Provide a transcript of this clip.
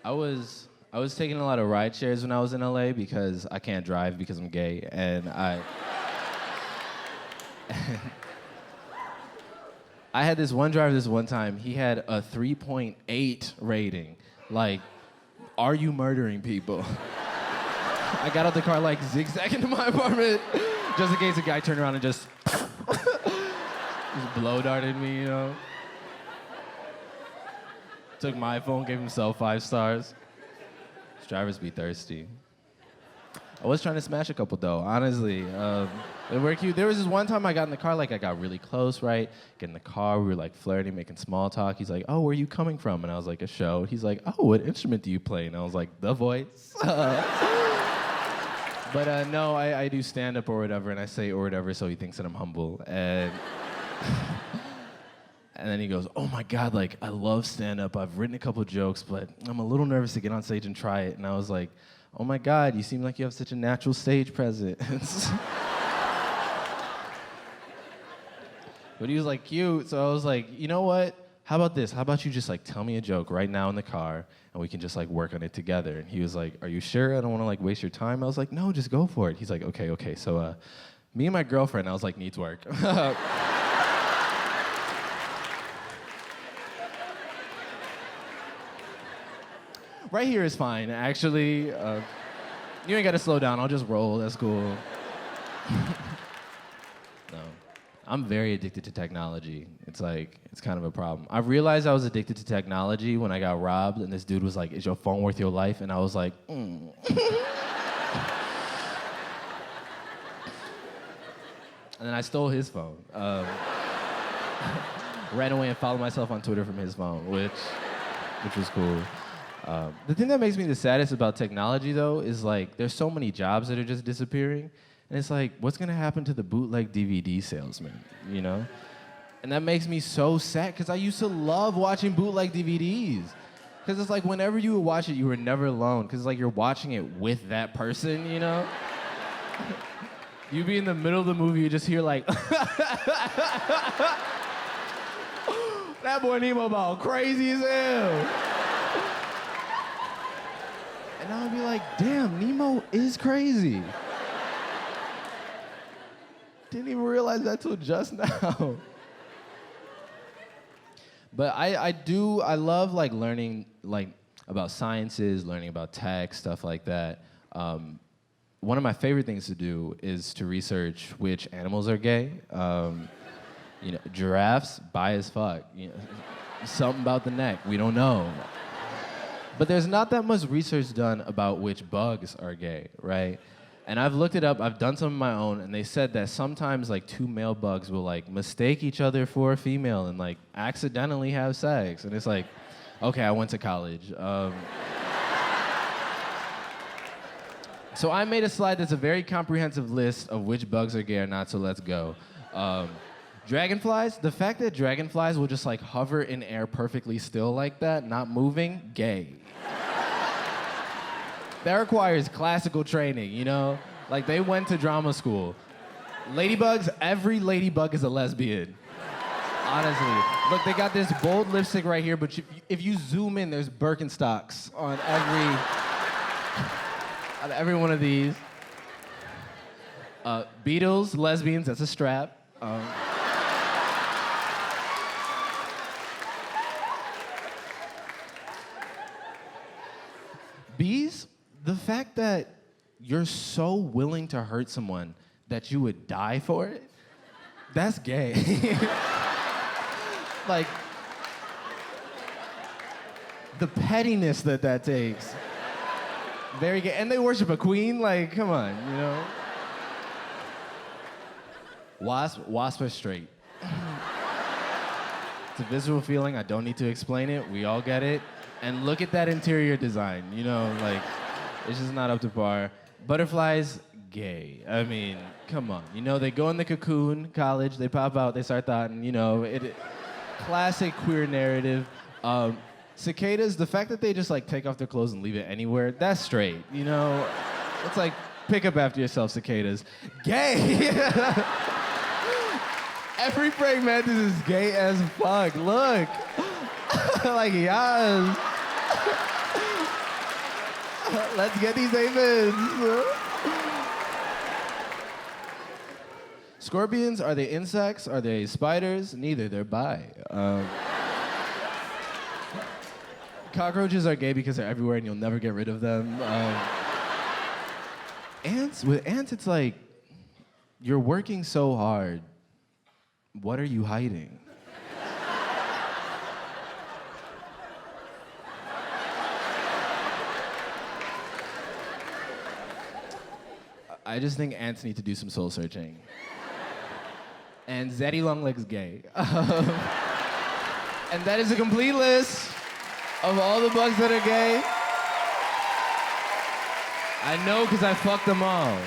I was taking a lot of ride shares when I was in LA because I can't drive because I'm gay, and I had this one driver this one time. He had a 3.8 rating. Like, are you murdering people? I got out the car like zigzagging to my apartment just in case a guy turned around and just blow darted me, you know? Took my phone, gave himself 5 stars. These drivers be thirsty. I was trying to smash a couple though, honestly. They were cute. There was this one time I got in the car, like I got really close, right? Get in the car, we were like flirting, making small talk. He's like, oh, where are you coming from? And I was like, a show. He's like, oh, what instrument do you play? And I was like, The Voice. But no, I do stand-up or whatever, and I say or whatever so he thinks that I'm humble. And and then he goes, oh my God, like, I love stand-up. I've written a couple jokes, but I'm a little nervous to get on stage and try it. And I was like, oh my God, you seem like you have such a natural stage presence. But he was like cute, so I was like, you know what? How about this? How about you just like tell me a joke right now in the car and we can just like work on it together? And he was like, are you sure? I don't want to like waste your time. I was like, no, just go for it. He's like, okay. So me and my girlfriend, I was like, needs work. Right here is fine, actually. You ain't gotta slow down, I'll just roll, that's cool. No, I'm very addicted to technology. It's like, it's kind of a problem. I realized I was addicted to technology when I got robbed and this dude was like, is your phone worth your life? And I was like, And then I stole his phone. Ran away and followed myself on Twitter from his phone, which was cool. The thing that makes me the saddest about technology, though, is like there's so many jobs that are just disappearing, and it's like, what's gonna happen to the bootleg DVD salesman, you know? And that makes me so sad, because I used to love watching bootleg DVDs. Because it's like whenever you would watch it, you were never alone, because like you're watching it with that person, you know? You'd be in the middle of the movie, you just hear like, that boy Nemo about crazy as hell. And I would be like, damn, Nemo is crazy. Didn't even realize that till just now. But I love like learning like about sciences, learning about tech, stuff like that. One of my favorite things to do is to research which animals are gay. You know, giraffes, bi as fuck. You know, something about the neck, we don't know. But there's not that much research done about which bugs are gay, right? And I've looked it up, I've done some of my own, and they said that sometimes like 2 male bugs will like mistake each other for a female and like accidentally have sex. And it's like, okay, I went to college. So I made a slide that's a very comprehensive list of which bugs are gay or not, so let's go. Dragonflies, the fact that dragonflies will just like hover in air perfectly still like that, not moving, gay. That requires classical training, you know? Like they went to drama school. Ladybugs, every ladybug is a lesbian. Honestly. Look, they got this bold lipstick right here, but if you zoom in, there's Birkenstocks on every one of these. Beetles, lesbians, that's a strap. Bees, the fact that you're so willing to hurt someone that you would die for it, that's gay. Like, the pettiness that takes. Very gay. And they worship a queen, like, come on, you know? Wasp are straight. It's a visual feeling, I don't need to explain it, we all get it. And look at that interior design, you know, like, it's just not up to par. Butterflies, gay. I mean, come on. You know, they go in the cocoon, college, they pop out, they start thoughting, you know, classic queer narrative. Cicadas, the fact that they just like take off their clothes and leave it anywhere, that's straight, you know? It's like, pick up after yourself, cicadas. Gay! Every praying mantis is gay as fuck, look. Like, yes. Let's get these aphids. Scorpions, are they insects? Are they spiders? Neither, they're bi. Cockroaches are gay because they're everywhere and you'll never get rid of them. With ants, it's like, you're working so hard. What are you hiding? I just think ants need to do some soul searching. And Zaddy Longleg's gay. And that is a complete list of all the bugs that are gay. I know because I fucked them all.